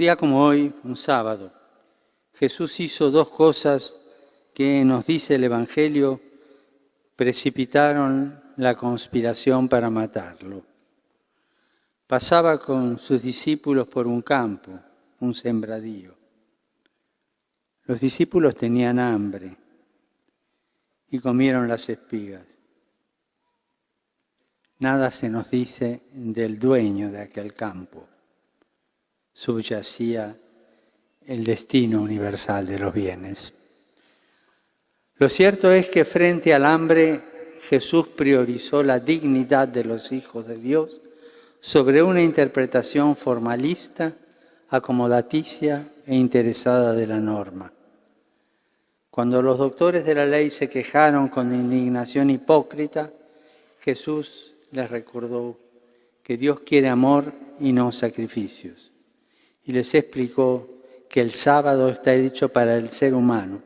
día como hoy, un sábado, Jesús hizo dos cosas que, nos dice el Evangelio, precipitaron la conspiración para matarlo. Pasaba con sus discípulos por un campo, un sembradío. Los discípulos tenían hambre y comieron las espigas. Nada se nos dice del dueño de aquel campo. Subyacía el destino universal de los bienes. Lo cierto es que frente al hambre, Jesús priorizó la dignidad de los hijos de Dios sobre una interpretación formalista, acomodaticia e interesada de la norma. Cuando los doctores de la ley se quejaron con indignación hipócrita, Jesús les recordó que Dios quiere amor y no sacrificios. Y les explicó que el sábado está hecho para el ser humano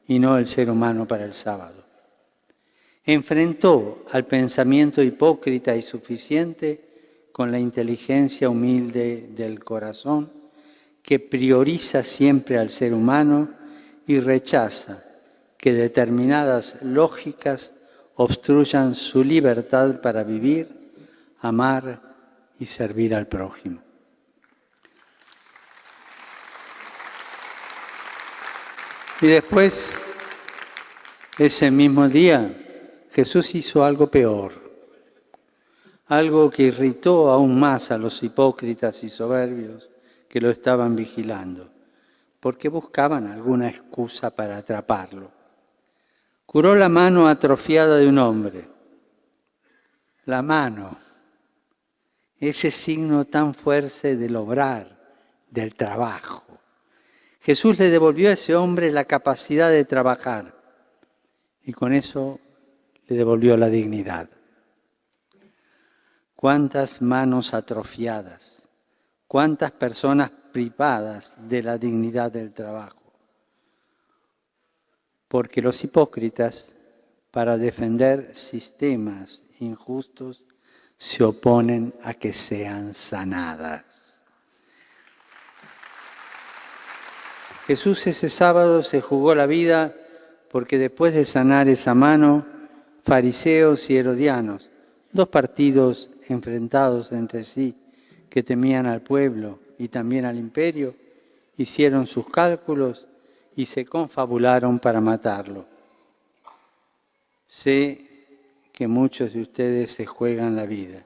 y no el ser humano para el sábado. Enfrentó al pensamiento hipócrita y suficiente con la inteligencia humilde del corazón que prioriza siempre al ser humano y rechaza que determinadas lógicas obstruyan su libertad para vivir, amar y servir al prójimo. Y después, ese mismo día, Jesús hizo algo peor, algo que irritó aún más a los hipócritas y soberbios que lo estaban vigilando, porque buscaban alguna excusa para atraparlo. Curó la mano atrofiada de un hombre. La mano, ese signo tan fuerte del obrar, del trabajo. Jesús le devolvió a ese hombre la capacidad de trabajar y con eso le devolvió la dignidad. Cuántas manos atrofiadas, cuántas personas privadas de la dignidad del trabajo. Porque los hipócritas, para defender sistemas injustos, se oponen a que sean sanadas. Jesús ese sábado se jugó la vida porque después de sanar esa mano, fariseos y herodianos, dos partidos enfrentados entre sí, que temían al pueblo y también al imperio, hicieron sus cálculos y se confabularon para matarlo. Sé que muchos de ustedes se juegan la vida.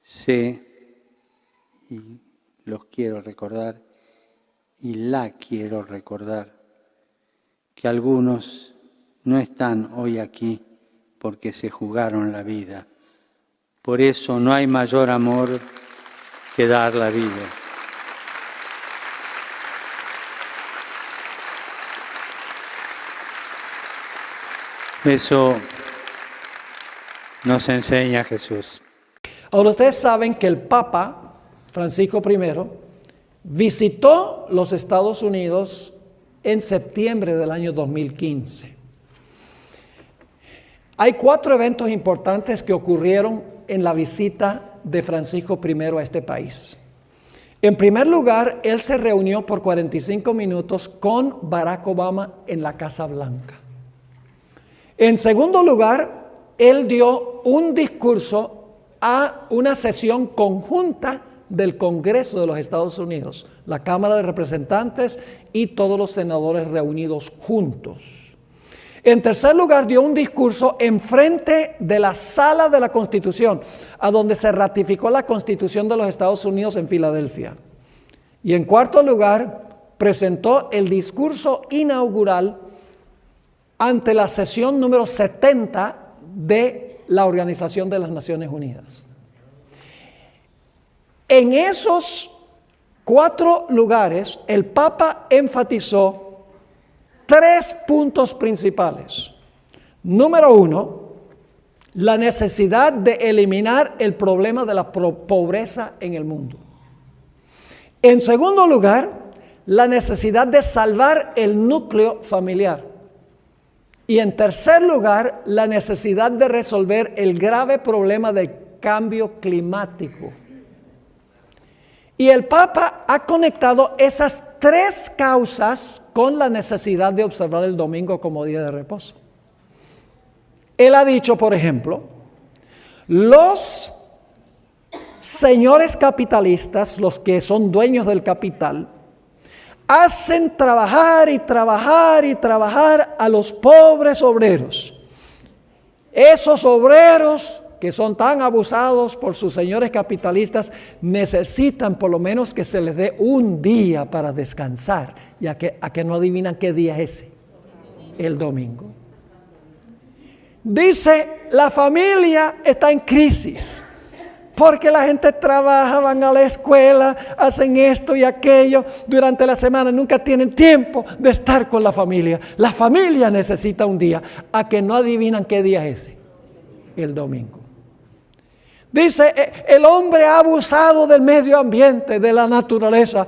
Sé, y los quiero recordar, y la quiero recordar, que algunos no están hoy aquí porque se jugaron la vida. Por eso no hay mayor amor que dar la vida. Eso nos enseña Jesús. Ahora ustedes saben que el Papa Francisco I visitó los Estados Unidos en septiembre del año 2015. Hay 4 eventos importantes que ocurrieron en la visita de Francisco I a este país. En primer lugar, él se reunió por 45 minutos con Barack Obama en la Casa Blanca. En segundo lugar, él dio un discurso a una sesión conjunta del Congreso de los Estados Unidos, la Cámara de Representantes y todos los senadores reunidos juntos. En tercer lugar, dio un discurso enfrente de la Sala de la Constitución, a donde se ratificó la Constitución de los Estados Unidos en Filadelfia. Y en cuarto lugar, presentó el discurso inaugural ante la sesión número 70 de la Organización de las Naciones Unidas. En esos 4 lugares, el Papa enfatizó 3 puntos principales. Número 1, la necesidad de eliminar el problema de la pobreza en el mundo. En segundo lugar, la necesidad de salvar el núcleo familiar. Y en tercer lugar, la necesidad de resolver el grave problema del cambio climático. Y el Papa ha conectado esas tres causas con la necesidad de observar el domingo como día de reposo. Él ha dicho, por ejemplo, los señores capitalistas, los que son dueños del capital, hacen trabajar y trabajar y trabajar a los pobres obreros. Esos obreros que son tan abusados por sus señores capitalistas necesitan por lo menos que se les dé un día para descansar. Y a que no adivinan qué día es ese, el domingo. Dice, la familia está en crisis. Porque la gente trabaja, van a la escuela, hacen esto y aquello durante la semana, nunca tienen tiempo de estar con la familia. La familia necesita un día, a que no adivinan qué día es ese, el domingo. Dice, el hombre ha abusado del medio ambiente, de la naturaleza.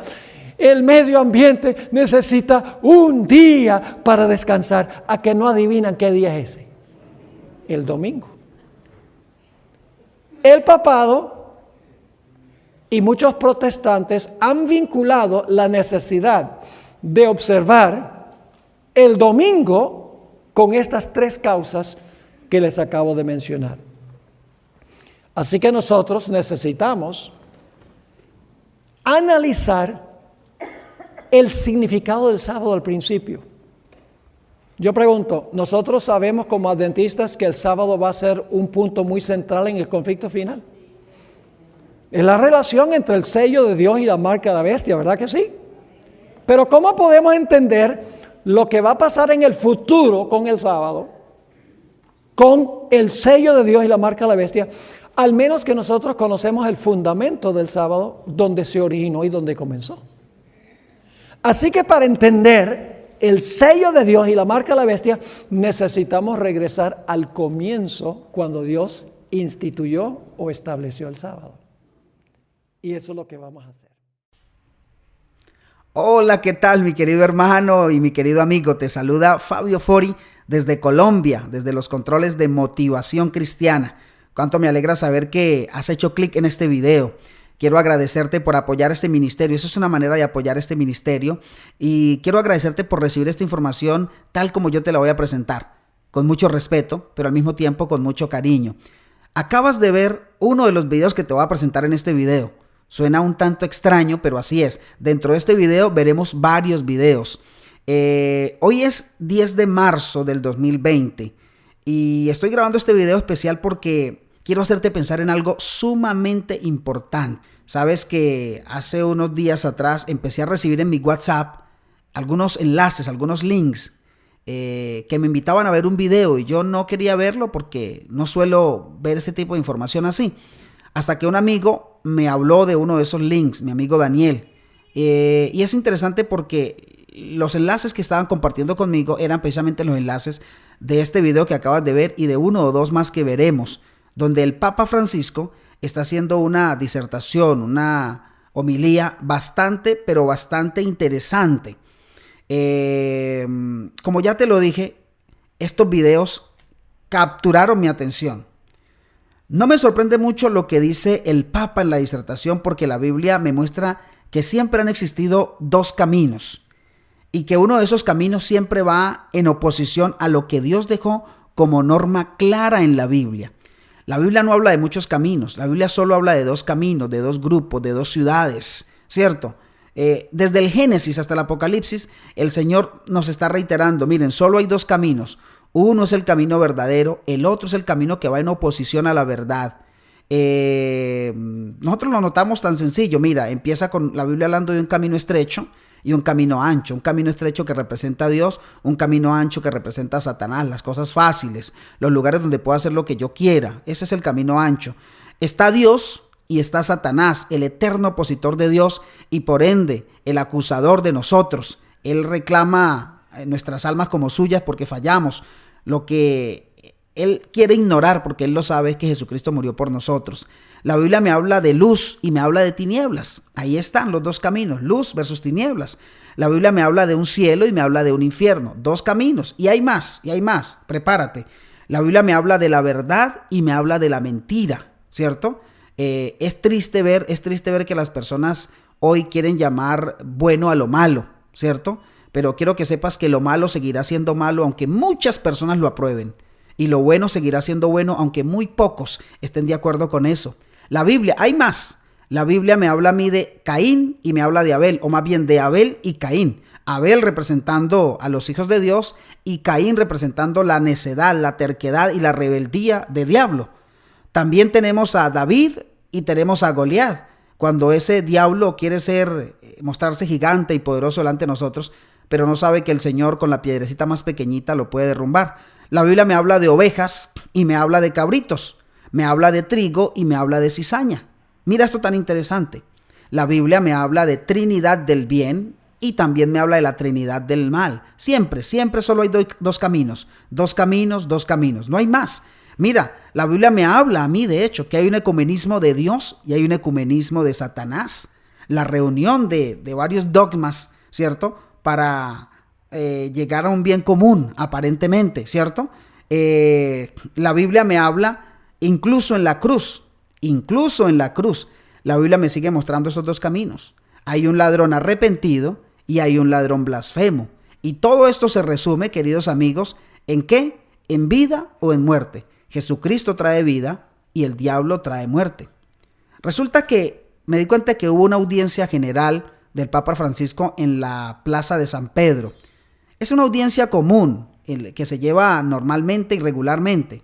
El medio ambiente necesita un día para descansar, a que no adivinan qué día es ese, el domingo. El papado y muchos protestantes han vinculado la necesidad de observar el domingo con estas tres causas que les acabo de mencionar. Así que nosotros necesitamos analizar el significado del sábado al principio. Yo pregunto, ¿nosotros sabemos como adventistas que el sábado va a ser un punto muy central en el conflicto final? Es la relación entre el sello de Dios y la marca de la bestia, ¿verdad que sí? Pero ¿cómo podemos entender lo que va a pasar en el futuro con el sábado, con el sello de Dios y la marca de la bestia, al menos que nosotros conocemos el fundamento del sábado, donde se originó y donde comenzó? Así que para entender el sello de Dios y la marca de la bestia, necesitamos regresar al comienzo, cuando Dios instituyó o estableció el sábado. Y eso es lo que vamos a hacer. Hola, ¿qué tal, mi querido hermano y mi querido amigo? Te saluda Fabio Fori desde Colombia, desde los controles de Motivación Cristiana. Cuánto me alegra saber que has hecho clic en este video. Quiero agradecerte por apoyar este ministerio. Eso es una manera de apoyar este ministerio. Y quiero agradecerte por recibir esta información tal como yo te la voy a presentar. Con mucho respeto, pero al mismo tiempo con mucho cariño. Acabas de ver uno de los videos que te voy a presentar en este video. Suena un tanto extraño, pero así es. Dentro de este video veremos varios videos. Hoy es 10 de marzo del 2020. Y estoy grabando este video especial porque quiero hacerte pensar en algo sumamente importante. Sabes que hace unos días atrás empecé a recibir en mi WhatsApp algunos enlaces, algunos links que me invitaban a ver un video y yo no quería verlo porque no suelo ver ese tipo de información así. Hasta que un amigo me habló de uno de esos links, mi amigo Daniel. Y es interesante porque los enlaces que estaban compartiendo conmigo eran precisamente los enlaces de este video que acabas de ver y de uno o dos más que veremos, donde el Papa Francisco está haciendo una disertación, una homilía bastante, pero bastante interesante. Como ya te lo dije, estos videos capturaron mi atención. No me sorprende mucho lo que dice el Papa en la disertación, porque la Biblia me muestra que siempre han existido dos caminos y que uno de esos caminos siempre va en oposición a lo que Dios dejó como norma clara en la Biblia. La Biblia no habla de muchos caminos, la Biblia solo habla de dos caminos, de dos grupos, de dos ciudades, ¿cierto? Desde el Génesis hasta el Apocalipsis, el Señor nos está reiterando, miren, solo hay dos caminos. Uno es el camino verdadero, el otro es el camino que va en oposición a la verdad. Nosotros lo notamos tan sencillo, mira, empieza con la Biblia hablando de un camino estrecho y un camino ancho, un camino estrecho que representa a Dios, un camino ancho que representa a Satanás, las cosas fáciles, los lugares donde puedo hacer lo que yo quiera. Ese es el camino ancho. Está Dios y está Satanás, el eterno opositor de Dios y por ende el acusador de nosotros. Él reclama nuestras almas como suyas porque fallamos. Lo que él quiere ignorar, porque él lo sabe, es que Jesucristo murió por nosotros. La Biblia me habla de luz y me habla de tinieblas. Ahí están los dos caminos, luz versus tinieblas. La Biblia me habla de un cielo y me habla de un infierno. Dos caminos. Y hay más, prepárate. La Biblia me habla de la verdad y me habla de la mentira, ¿cierto? Es triste ver que las personas hoy quieren llamar bueno a lo malo, ¿cierto? Pero quiero que sepas que lo malo seguirá siendo malo aunque muchas personas lo aprueben. Y lo bueno seguirá siendo bueno aunque muy pocos estén de acuerdo con eso. La Biblia, hay más. La Biblia me habla a mí de Caín y me habla de Abel, o más bien de Abel y Caín. Abel representando a los hijos de Dios y Caín representando la necedad, la terquedad y la rebeldía de diablo. También tenemos a David y tenemos a Goliat. Cuando ese diablo quiere mostrarse gigante y poderoso delante de nosotros, pero no sabe que el Señor con la piedrecita más pequeñita lo puede derrumbar. La Biblia me habla de ovejas y me habla de cabritos. Me habla de trigo y me habla de cizaña. Mira esto tan interesante. La Biblia me habla de Trinidad del bien y también me habla de la Trinidad del mal. Siempre solo hay dos caminos. Dos caminos. No hay más. Mira, la Biblia me habla a mí, de hecho, que hay un ecumenismo de Dios y hay un ecumenismo de Satanás. La reunión de varios dogmas, ¿cierto? Para llegar a un bien común, aparentemente, ¿cierto? La Biblia me habla incluso en la cruz, la Biblia me sigue mostrando esos dos caminos. Hay un ladrón arrepentido y hay un ladrón blasfemo. Y todo esto se resume, queridos amigos, ¿en qué? En vida o en muerte. Jesucristo trae vida y el diablo trae muerte. Resulta que me di cuenta que hubo una audiencia general del Papa Francisco en la Plaza de San Pedro. Es una audiencia común que se lleva normalmente y regularmente.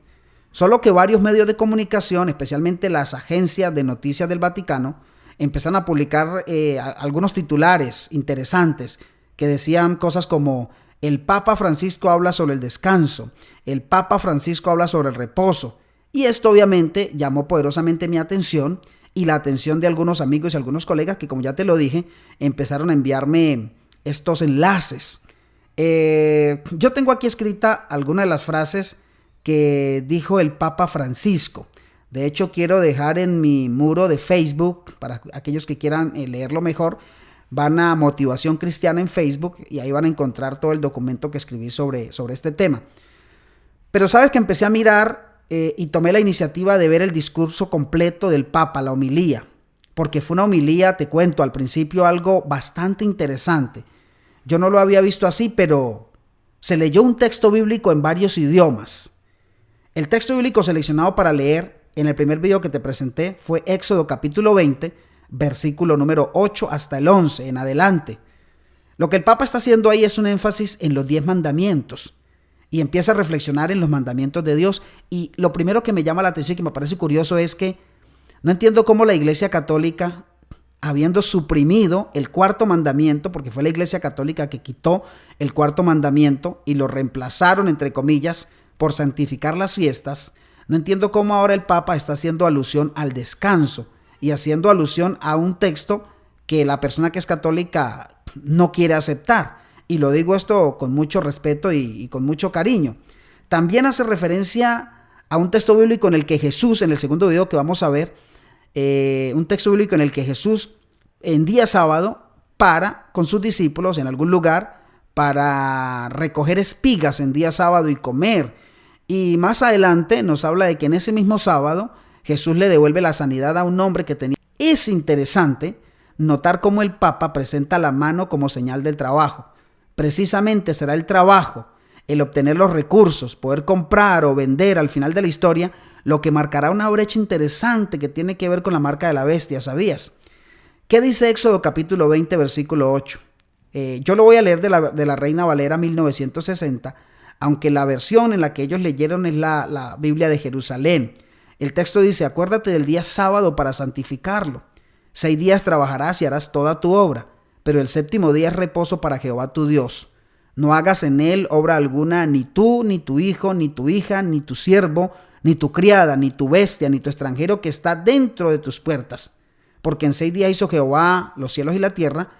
Solo que varios medios de comunicación, especialmente las agencias de noticias del Vaticano, empezaron a publicar algunos titulares interesantes que decían cosas como: el Papa Francisco habla sobre el descanso, el Papa Francisco habla sobre el reposo. Y esto obviamente llamó poderosamente mi atención y la atención de algunos amigos y algunos colegas que, como ya te lo dije, empezaron a enviarme estos enlaces. Yo tengo aquí escrita algunas de las frases que dijo el Papa Francisco. De hecho, quiero dejar en mi muro de Facebook, para aquellos que quieran leerlo mejor, van a Motivación Cristiana en Facebook y ahí van a encontrar todo el documento que escribí sobre este tema. Pero sabes que empecé a mirar y tomé la iniciativa de ver el discurso completo del Papa, la homilía, porque fue una homilía, te cuento, al principio algo bastante interesante. Yo no lo había visto así, pero se leyó un texto bíblico en varios idiomas. El texto bíblico seleccionado para leer en el primer video que te presenté fue Éxodo capítulo 20, versículo número 8 hasta el 11 en adelante. Lo que el Papa está haciendo ahí es un énfasis en los 10 mandamientos y empieza a reflexionar en los mandamientos de Dios. Y lo primero que me llama la atención y que me parece curioso es que no entiendo cómo la Iglesia Católica, habiendo suprimido el cuarto mandamiento, porque fue la Iglesia Católica que quitó el cuarto mandamiento y lo reemplazaron, entre comillas, por santificar las fiestas, no entiendo cómo ahora el Papa está haciendo alusión al descanso y haciendo alusión a un texto que la persona que es católica no quiere aceptar. Y lo digo esto con mucho respeto y con mucho cariño. También hace referencia a un texto bíblico en el que Jesús, en el segundo video que vamos a ver, un texto bíblico en el que Jesús en día sábado para con sus discípulos en algún lugar para recoger espigas en día sábado y comer. Y más adelante nos habla de que en ese mismo sábado Jesús le devuelve la sanidad a un hombre que tenía. Es interesante notar cómo el Papa presenta la mano como señal del trabajo. Precisamente será el trabajo, el obtener los recursos, poder comprar o vender al final de la historia, lo que marcará una brecha interesante que tiene que ver con la marca de la bestia, ¿sabías? ¿Qué dice Éxodo capítulo 20, versículo 8? Yo lo voy a leer de la Reina Valera 1960, aunque la versión en la que ellos leyeron es la Biblia de Jerusalén. El texto dice: acuérdate del día sábado para santificarlo. 6 días trabajarás y harás toda tu obra, pero el séptimo día es reposo para Jehová tu Dios. No hagas en él obra alguna, ni tú, ni tu hijo, ni tu hija, ni tu siervo, ni tu criada, ni tu bestia, ni tu extranjero que está dentro de tus puertas. Porque en 6 días hizo Jehová los cielos y la tierra,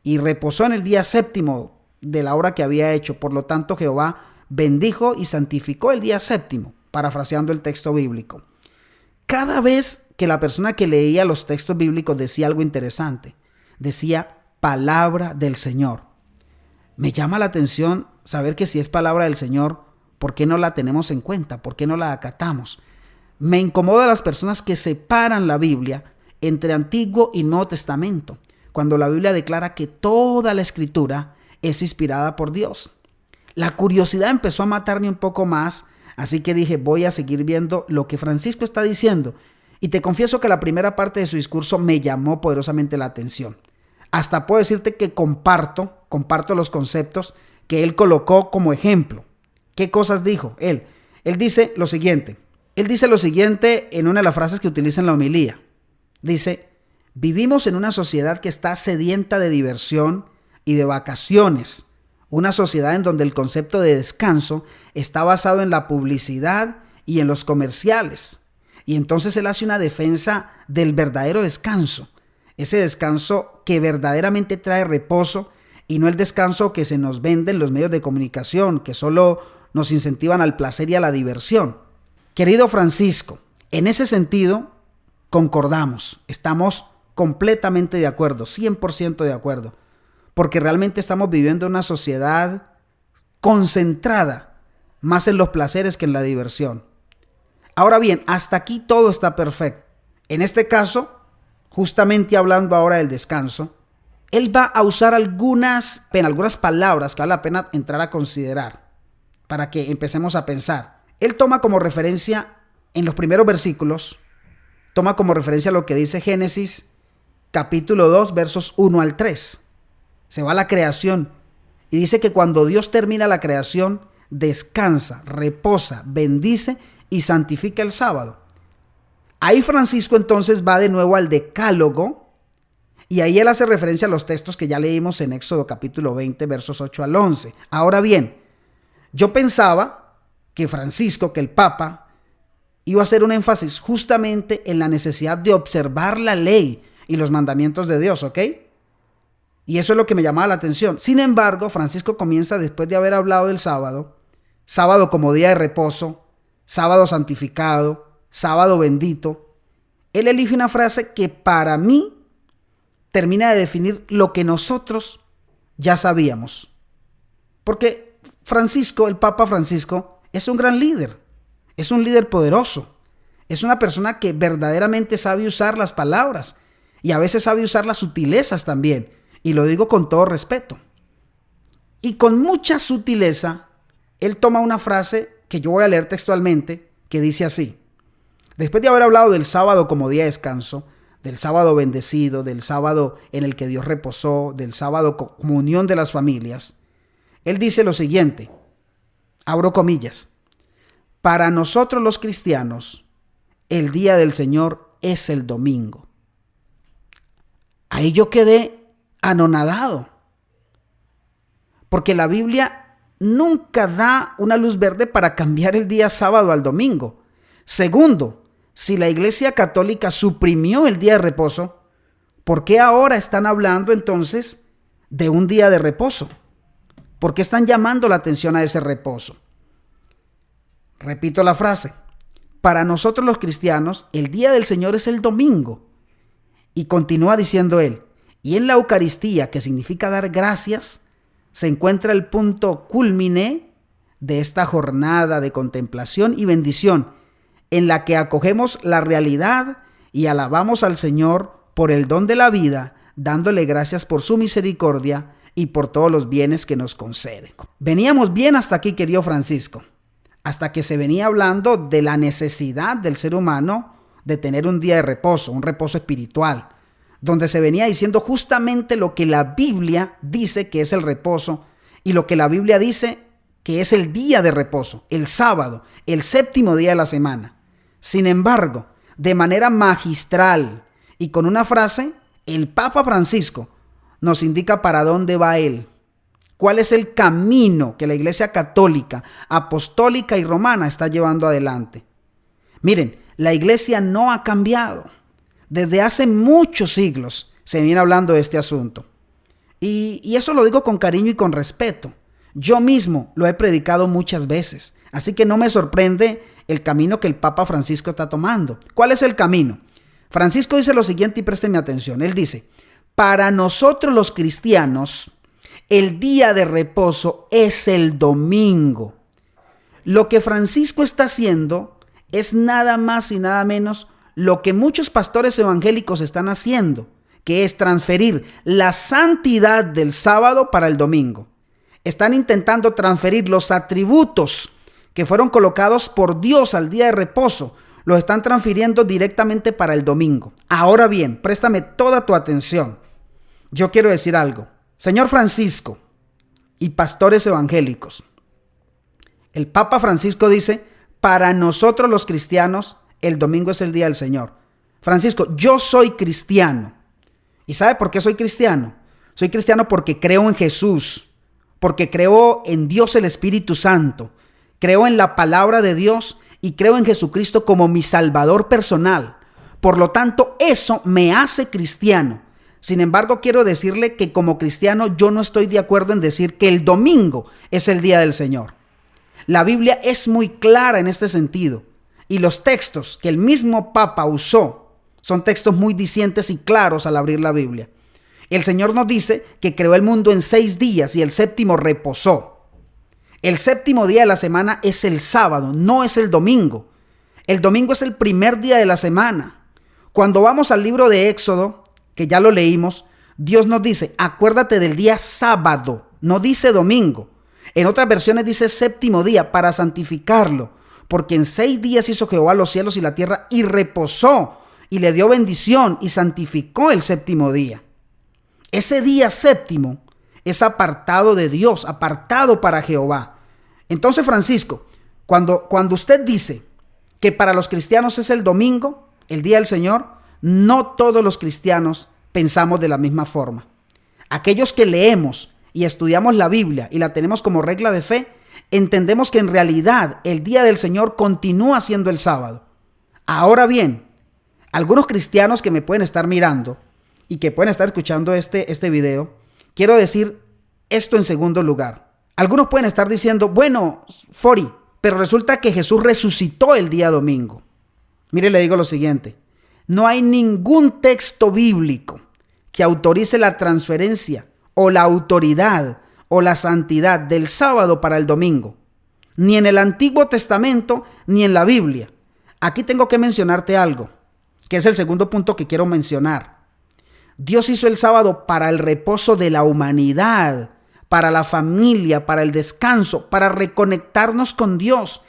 y reposó en el día séptimo de la obra que había hecho. Por lo tanto, Jehová bendijo y santificó el día séptimo, parafraseando el texto bíblico. Cada vez que la persona que leía los textos bíblicos decía algo interesante, decía palabra del Señor. Me llama la atención saber que si es palabra del Señor, ¿por qué no la tenemos en cuenta? ¿Por qué no la acatamos? Me incomoda las personas que separan la Biblia entre Antiguo y Nuevo Testamento, cuando la Biblia declara que toda la Escritura es inspirada por Dios. La curiosidad empezó a matarme un poco más, así que dije, voy a seguir viendo lo que Francisco está diciendo. Y te confieso que la primera parte de su discurso me llamó poderosamente la atención. Hasta puedo decirte que comparto los conceptos que él colocó como ejemplo. ¿Qué cosas dijo él? Él dice lo siguiente en una de las frases que utiliza en la homilía. Dice, vivimos en una sociedad que está sedienta de diversión y de vacaciones. Una sociedad en donde el concepto de descanso está basado en la publicidad y en los comerciales. Y entonces él hace una defensa del verdadero descanso. Ese descanso que verdaderamente trae reposo y no el descanso que se nos vende en los medios de comunicación, que solo nos incentivan al placer y a la diversión. Querido Francisco, en ese sentido concordamos, estamos completamente de acuerdo, 100% de acuerdo, porque realmente estamos viviendo una sociedad concentrada más en los placeres que en la diversión. Ahora bien, hasta aquí todo está perfecto. En este caso, justamente hablando ahora del descanso, él va a usar algunas palabras que vale la pena entrar a considerar para que empecemos a pensar. Él toma como referencia en los primeros versículos, toma como referencia lo que dice Génesis capítulo 2 versos 1 al 3. Se va a la creación y dice que cuando Dios termina la creación, descansa, reposa, bendice y santifica el sábado. Ahí Francisco entonces va de nuevo al Decálogo y ahí él hace referencia a los textos que ya leímos en Éxodo capítulo 20 versos 8 al 11. Ahora bien, yo pensaba que Francisco, que el Papa, iba a hacer un énfasis justamente en la necesidad de observar la ley y los mandamientos de Dios, ¿ok? Y eso es lo que me llamaba la atención. Sin embargo, Francisco comienza después de haber hablado del sábado, sábado como día de reposo, sábado santificado, sábado bendito. Él elige una frase que para mí termina de definir lo que nosotros ya sabíamos. Porque Francisco, el Papa Francisco, es un gran líder, es un líder poderoso, es una persona que verdaderamente sabe usar las palabras y a veces sabe usar las sutilezas también, y lo digo con todo respeto. Y con mucha sutileza, él toma una frase que yo voy a leer textualmente, que dice así: después de haber hablado del sábado como día de descanso, del sábado bendecido, del sábado en el que Dios reposó, del sábado como unión de las familias, él dice lo siguiente, abro comillas, para nosotros los cristianos, el día del Señor es el domingo. Ahí yo quedé anonadado, porque la Biblia nunca da una luz verde para cambiar el día sábado al domingo. Segundo, si la Iglesia Católica suprimió el día de reposo, ¿por qué ahora están hablando entonces de un día de reposo? ¿Por qué están llamando la atención a ese reposo? Repito la frase. Para nosotros los cristianos, el día del Señor es el domingo. Y continúa diciendo él, y en la Eucaristía, que significa dar gracias, se encuentra el punto culmine de esta jornada de contemplación y bendición, en la que acogemos la realidad y alabamos al Señor por el don de la vida, dándole gracias por su misericordia y por todos los bienes que nos concede. Veníamos bien hasta aquí, querido Francisco, hasta que se venía hablando de la necesidad del ser humano de tener un día de reposo, un reposo espiritual, donde se venía diciendo justamente lo que la Biblia dice que es el reposo y lo que la Biblia dice que es el día de reposo, el sábado, el séptimo día de la semana. Sin embargo, de manera magistral y con una frase, el Papa Francisco nos indica para dónde va él, cuál es el camino que la Iglesia Católica, Apostólica y Romana está llevando adelante. Miren, la Iglesia no ha cambiado. Desde hace muchos siglos se viene hablando de este asunto. Y eso lo digo con cariño y con respeto. Yo mismo lo he predicado muchas veces, así que no me sorprende el camino que el Papa Francisco está tomando. ¿Cuál es el camino? Francisco dice lo siguiente y préstenme atención. Él dice, para nosotros los cristianos, el día de reposo es el domingo. Lo que Francisco está haciendo es nada más y nada menos lo que muchos pastores evangélicos están haciendo, que es transferir la santidad del sábado para el domingo. Están intentando transferir los atributos que fueron colocados por Dios al día de reposo, los están transfiriendo directamente para el domingo. Ahora bien, préstame toda tu atención. Yo quiero decir algo. Señor Francisco y pastores evangélicos, el Papa Francisco dice, para nosotros los cristianos, el domingo es el día del Señor. Francisco, yo soy cristiano. ¿Y sabe por qué soy cristiano? Soy cristiano porque creo en Jesús, porque creo en Dios el Espíritu Santo, creo en la palabra de Dios y creo en Jesucristo como mi Salvador personal. Por lo tanto, eso me hace cristiano. Sin embargo, quiero decirle que como cristiano yo no estoy de acuerdo en decir que el domingo es el día del Señor. La Biblia es muy clara en este sentido y los textos que el mismo Papa usó son textos muy dicientes y claros al abrir la Biblia. El Señor nos dice que creó el mundo en 6 días y el séptimo reposó. El séptimo día de la semana es el sábado, no es el domingo. El domingo es el primer día de la semana. Cuando vamos al libro de Éxodo, que ya lo leímos, Dios nos dice, acuérdate del día sábado, no dice domingo. En otras versiones dice séptimo día para santificarlo, porque en 6 días hizo Jehová los cielos y la tierra y reposó y le dio bendición y santificó el séptimo día. Ese día séptimo es apartado de Dios, apartado para Jehová. Entonces, Francisco, cuando usted dice que para los cristianos es el domingo, el día del Señor, no todos los cristianos pensamos de la misma forma. Aquellos que leemos y estudiamos la Biblia y la tenemos como regla de fe, entendemos que en realidad el día del Señor continúa siendo el sábado. Ahora bien, algunos cristianos que me pueden estar mirando y que pueden estar escuchando este video, quiero decir esto en segundo lugar. Algunos pueden estar diciendo, bueno, Fori, pero resulta que Jesús resucitó el día domingo. Mire, le digo lo siguiente. No hay ningún texto bíblico que autorice la transferencia o la autoridad o la santidad del sábado para el domingo. Ni en el Antiguo Testamento ni en la Biblia. Aquí tengo que mencionarte algo, que es el segundo punto que quiero mencionar. Dios hizo el sábado para el reposo de la humanidad, para la familia, para el descanso, para reconectarnos con Dios.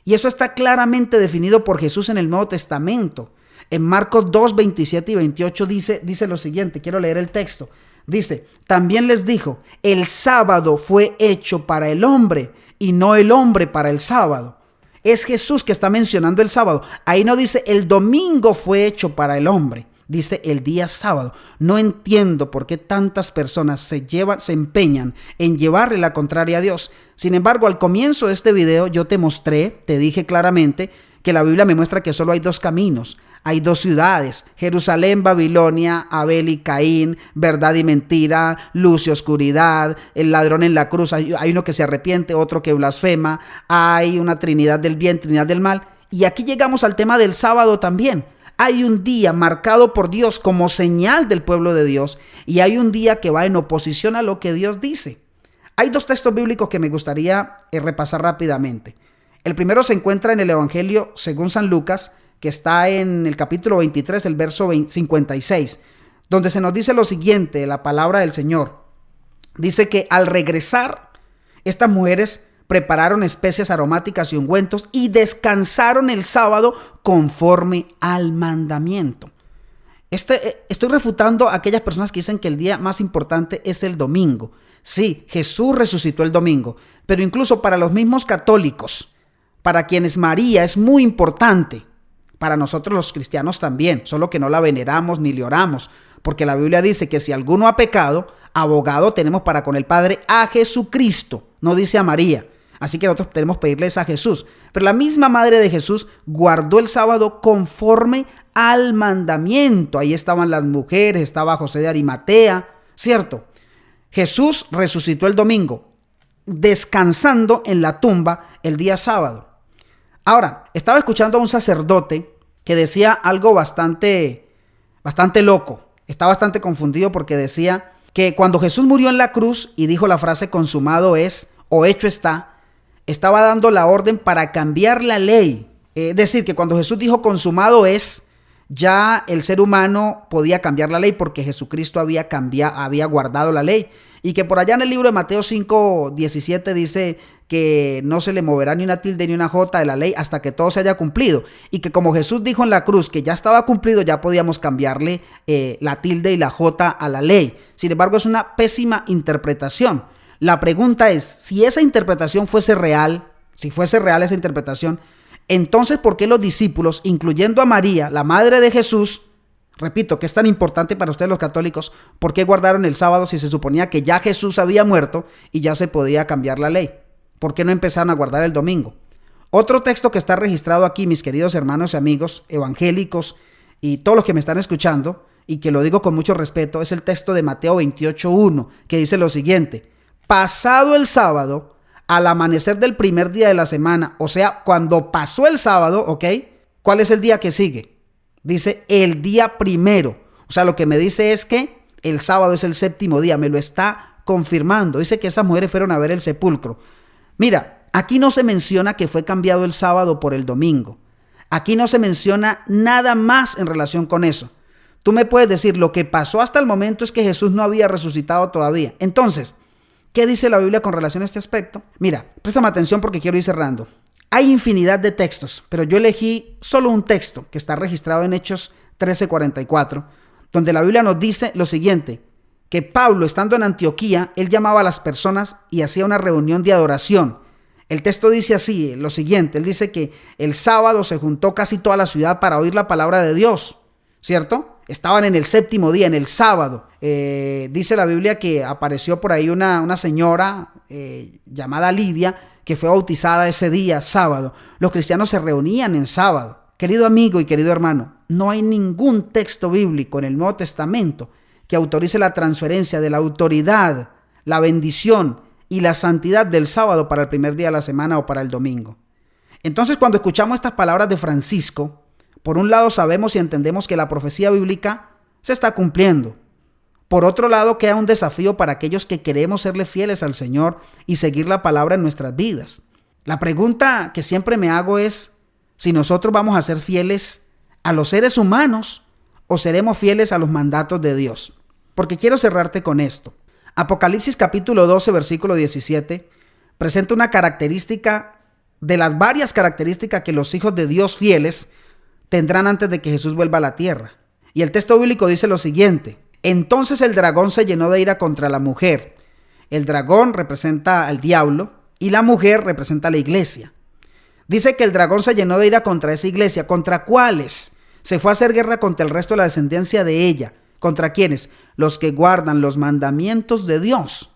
Y eso está claramente definido por Jesús en el Nuevo Testamento. En Marcos 2, 27 y 28 dice lo siguiente, quiero leer el texto. Dice, también les dijo, el sábado fue hecho para el hombre y no el hombre para el sábado. Es Jesús que está mencionando el sábado. Ahí no dice el domingo fue hecho para el hombre. Dice el día sábado. No entiendo por qué tantas personas se empeñan en llevarle la contraria a Dios. Sin embargo, al comienzo de este video yo te dije claramente que la Biblia me muestra que solo hay 2 caminos. Hay 2 ciudades, Jerusalén, Babilonia, Abel y Caín, verdad y mentira, luz y oscuridad, el ladrón en la cruz, hay uno que se arrepiente, otro que blasfema, hay una trinidad del bien, trinidad del mal. Y aquí llegamos al tema del sábado también. Hay un día marcado por Dios como señal del pueblo de Dios y hay un día que va en oposición a lo que Dios dice. Hay 2 textos bíblicos que me gustaría repasar rápidamente. El primero se encuentra en el Evangelio según San Lucas, que está en el capítulo 23, el verso 56, donde se nos dice lo siguiente, la palabra del Señor. Dice que al regresar, estas mujeres prepararon especias aromáticas y ungüentos y descansaron el sábado conforme al mandamiento. Estoy refutando a aquellas personas que dicen que el día más importante es el domingo. Sí, Jesús resucitó el domingo, pero incluso para los mismos católicos, para quienes María es muy importante, para nosotros los cristianos también, solo que no la veneramos ni le oramos, porque la Biblia dice que si alguno ha pecado, abogado tenemos para con el Padre a Jesucristo, no dice a María. Así que nosotros tenemos que pedirles a Jesús. Pero la misma madre de Jesús guardó el sábado conforme al mandamiento. Ahí estaban las mujeres, estaba José de Arimatea, ¿cierto? Jesús resucitó el domingo, descansando en la tumba el día sábado. Ahora, estaba escuchando a un sacerdote que decía algo bastante loco. Está bastante confundido porque decía que cuando Jesús murió en la cruz y dijo la frase consumado es o hecho está, estaba dando la orden para cambiar la ley Es decir, que cuando Jesús dijo consumado es, ya el ser humano podía cambiar la ley porque Jesucristo había guardado la ley. Y que por allá en el libro de Mateo 5:17 dice que no se le moverá ni una tilde ni una jota de la ley hasta que todo se haya cumplido. Y que como Jesús dijo en la cruz que ya estaba cumplido, ya podíamos cambiarle la tilde y la jota a la ley. Sin embargo, es una pésima interpretación. La pregunta es, si esa interpretación fuese real, si fuese real esa interpretación, entonces ¿por qué los discípulos, incluyendo a María, la madre de Jesús, repito, que es tan importante para ustedes los católicos, ¿por qué guardaron el sábado si se suponía que ya Jesús había muerto y ya se podía cambiar la ley? ¿Por qué no empezaron a guardar el domingo? Otro texto que está registrado aquí, mis queridos hermanos y amigos evangélicos y todos los que me están escuchando, y que lo digo con mucho respeto, es el texto de Mateo 28:1, que dice lo siguiente: pasado el sábado, al amanecer del primer día de la semana, o sea, cuando pasó el sábado, ¿ok? ¿Cuál es el día que sigue? Dice el día primero. O sea, lo que me dice es que el sábado es el séptimo día, me lo está confirmando. Dice que esas mujeres fueron a ver el sepulcro. Mira, aquí no se menciona que fue cambiado el sábado por el domingo. Aquí no se menciona nada más en relación con eso. Tú me puedes decir, lo que pasó hasta el momento es que Jesús no había resucitado todavía. Entonces, ¿qué dice la Biblia con relación a este aspecto? Mira, préstame atención porque quiero ir cerrando. Hay infinidad de textos, pero yo elegí solo un texto que está registrado en Hechos 13:44, donde la Biblia nos dice lo siguiente, que Pablo, estando en Antioquía, él llamaba a las personas y hacía una reunión de adoración. El texto dice así, lo siguiente, él dice que el sábado se juntó casi toda la ciudad para oír la palabra de Dios, ¿cierto? Estaban en el séptimo día, en el sábado. Dice la Biblia que apareció por ahí una señora llamada Lidia, que fue bautizada ese día, sábado. Los cristianos se reunían en sábado. Querido amigo y querido hermano, no hay ningún texto bíblico en el Nuevo Testamento que autorice la transferencia de la autoridad, la bendición y la santidad del sábado para el primer día de la semana o para el domingo. Entonces, cuando escuchamos estas palabras de Francisco, por un lado sabemos y entendemos que la profecía bíblica se está cumpliendo. Por otro lado, queda un desafío para aquellos que queremos serle fieles al Señor y seguir la palabra en nuestras vidas. La pregunta que siempre me hago es si nosotros vamos a ser fieles a los seres humanos o seremos fieles a los mandatos de Dios. Porque quiero cerrarte con esto. Apocalipsis capítulo 12, versículo 17, presenta una característica de las varias características que los hijos de Dios fieles tendrán antes de que Jesús vuelva a la tierra. Y el texto bíblico dice lo siguiente: entonces el dragón se llenó de ira contra la mujer. El dragón representa al diablo y la mujer representa a la iglesia. Dice que el dragón se llenó de ira contra esa iglesia. ¿Contra cuáles? Se fue a hacer guerra contra el resto de la descendencia de ella. ¿Contra quiénes? Los que guardan los mandamientos de Dios.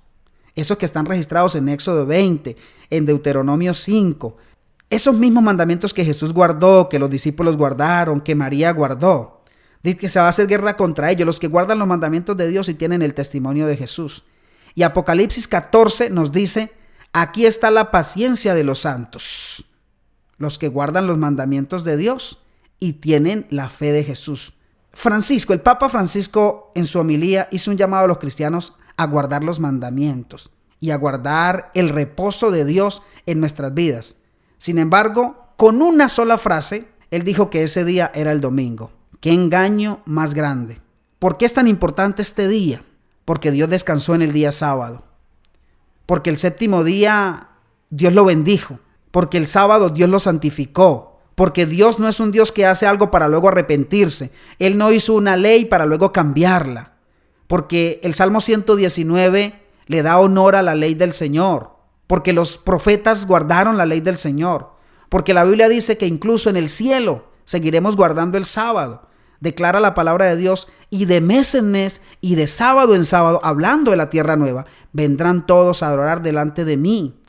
Esos que están registrados en Éxodo 20, en Deuteronomio 5. Esos mismos mandamientos que Jesús guardó, que los discípulos guardaron, que María guardó. Dice que se va a hacer guerra contra ellos, los que guardan los mandamientos de Dios y tienen el testimonio de Jesús. Y Apocalipsis 14 nos dice, aquí está la paciencia de los santos, los que guardan los mandamientos de Dios y tienen la fe de Jesús. Francisco, el Papa Francisco, en su homilía hizo un llamado a los cristianos a guardar los mandamientos y a guardar el reposo de Dios en nuestras vidas. Sin embargo, con una sola frase, él dijo que ese día era el domingo. ¡Qué engaño más grande! ¿Por qué es tan importante este día? Porque Dios descansó en el día sábado. Porque el séptimo día Dios lo bendijo. Porque el sábado Dios lo santificó. Porque Dios no es un Dios que hace algo para luego arrepentirse. Él no hizo una ley para luego cambiarla. Porque el Salmo 119 le da honor a la ley del Señor. Porque los profetas guardaron la ley del Señor. Porque la Biblia dice que incluso en el cielo seguiremos guardando el sábado. Declara la palabra de Dios, y de mes en mes y de sábado en sábado, hablando de la tierra nueva, vendrán todos a adorar delante de mí.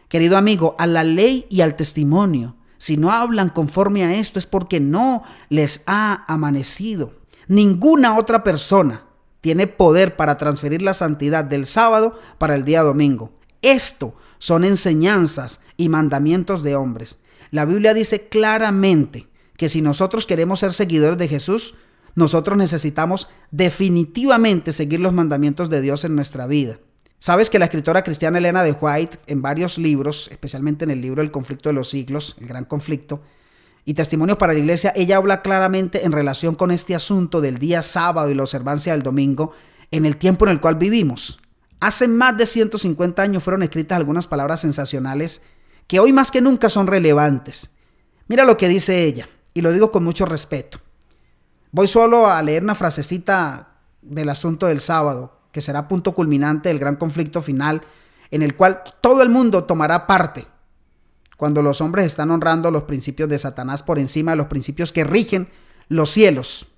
Querido amigo, a la ley y al testimonio, si no hablan conforme a esto es porque no les ha amanecido. Ninguna otra persona tiene poder para transferir la santidad del sábado para el día domingo. Esto son enseñanzas y mandamientos de hombres. La Biblia dice claramente que si nosotros queremos ser seguidores de Jesús, nosotros necesitamos definitivamente seguir los mandamientos de Dios en nuestra vida. Sabes que la escritora cristiana Elena de White, en varios libros, especialmente en el libro El conflicto de los siglos, el gran conflicto, y Testimonios para la Iglesia, ella habla claramente en relación con este asunto del día sábado y la observancia del domingo en el tiempo en el cual vivimos. Hace más de 150 años fueron escritas algunas palabras sensacionales que hoy más que nunca son relevantes. Mira lo que dice ella, y lo digo con mucho respeto. Voy solo a leer una frasecita del asunto del sábado, que será punto culminante del gran conflicto final, en el cual todo el mundo tomará parte cuando los hombres están honrando los principios de Satanás por encima de los principios que rigen los cielos,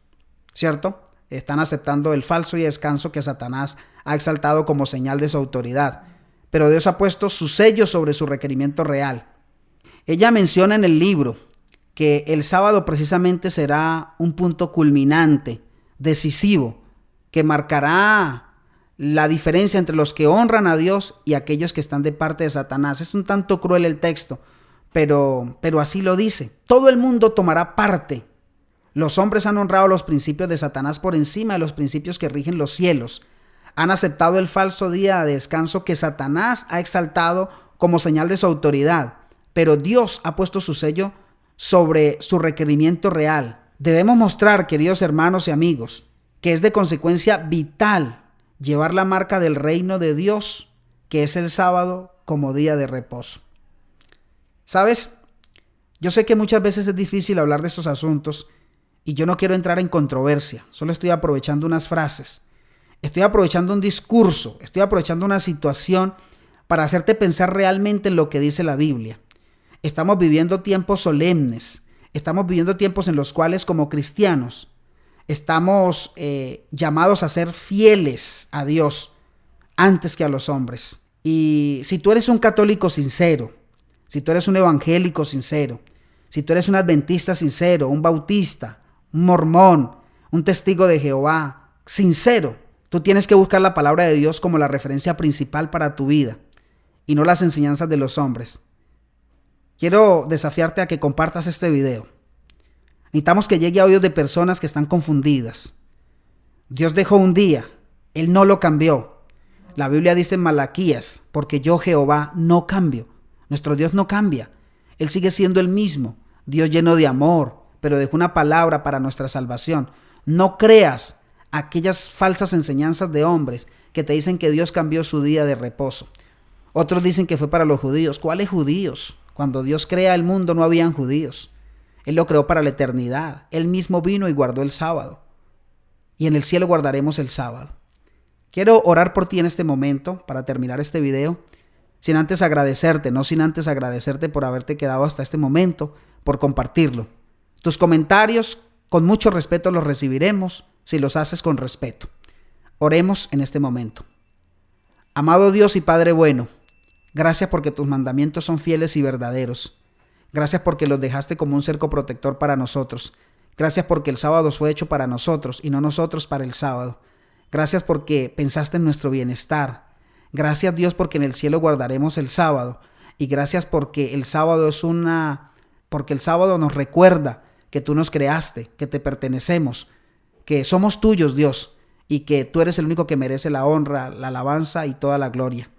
¿cierto? Están aceptando el falso y descanso que Satanás ha exaltado como señal de su autoridad, pero Dios ha puesto su sello sobre su requerimiento real. Ella menciona en el libro que el sábado precisamente será un punto culminante, decisivo, que marcará la diferencia entre los que honran a Dios y aquellos que están de parte de Satanás. Es un tanto cruel el texto, pero así lo dice. Todo el mundo tomará parte. Los hombres han honrado los principios de Satanás por encima de los principios que rigen los cielos. Han aceptado el falso día de descanso que Satanás ha exaltado como señal de su autoridad, pero Dios ha puesto su sello sobre su requerimiento real. Debemos mostrar, queridos hermanos y amigos, que es de consecuencia vital llevar la marca del reino de Dios, que es el sábado, como día de reposo. ¿Sabes? Yo sé que muchas veces es difícil hablar de estos asuntos y yo no quiero entrar en controversia, solo estoy aprovechando unas frases, estoy aprovechando un discurso, estoy aprovechando una situación para hacerte pensar realmente en lo que dice la Biblia. Estamos viviendo tiempos solemnes, estamos viviendo tiempos en los cuales como cristianos estamos llamados a ser fieles a Dios antes que a los hombres. Y si tú eres un católico sincero, si tú eres un evangélico sincero, si tú eres un adventista sincero, un bautista, un mormón, un testigo de Jehová sincero, tú tienes que buscar la palabra de Dios como la referencia principal para tu vida y no las enseñanzas de los hombres. Quiero desafiarte a que compartas este video. Necesitamos que llegue a oídos de personas que están confundidas. Dios dejó un día, Él no lo cambió. La Biblia dice en Malaquías, porque yo Jehová no cambio. Nuestro Dios no cambia. Él sigue siendo el mismo, Dios lleno de amor, pero dejó una palabra para nuestra salvación. No creas aquellas falsas enseñanzas de hombres que te dicen que Dios cambió su día de reposo. Otros dicen que fue para los judíos. ¿Cuáles judíos? Cuando Dios crea el mundo no habían judíos. Él lo creó para la eternidad. Él mismo vino y guardó el sábado. Y en el cielo guardaremos el sábado. Quiero orar por ti en este momento para terminar este video. Sin antes agradecerte por haberte quedado hasta este momento, por compartirlo. Tus comentarios, con mucho respeto, los recibiremos si los haces con respeto. Oremos en este momento. Amado Dios y Padre bueno, gracias porque tus mandamientos son fieles y verdaderos. Gracias porque los dejaste como un cerco protector para nosotros. Gracias porque el sábado fue hecho para nosotros y no nosotros para el sábado. Gracias porque pensaste en nuestro bienestar. Gracias Dios porque en el cielo guardaremos el sábado. Y gracias porque el sábado nos recuerda que tú nos creaste, que te pertenecemos, que somos tuyos, Dios, y que tú eres el único que merece la honra, la alabanza y toda la gloria.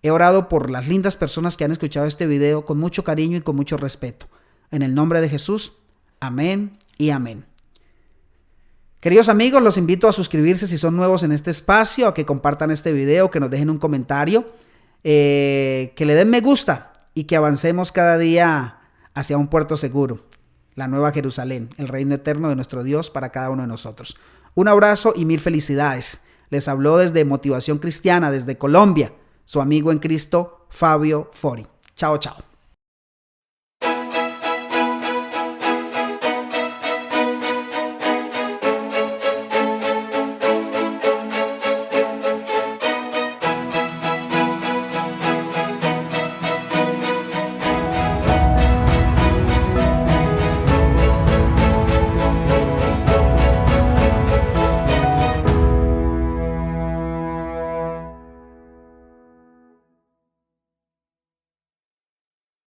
He orado por las lindas personas que han escuchado este video con mucho cariño y con mucho respeto. En el nombre de Jesús, amén y amén. Queridos amigos, los invito a suscribirse si son nuevos en este espacio, a que compartan este video, que nos dejen un comentario, que le den me gusta y que avancemos cada día hacia un puerto seguro, la Nueva Jerusalén, el reino eterno de nuestro Dios para cada uno de nosotros. Un abrazo y mil felicidades. Les habló desde Motivación Cristiana, desde Colombia, su amigo en Cristo, Fabio Fori. Chao, chao.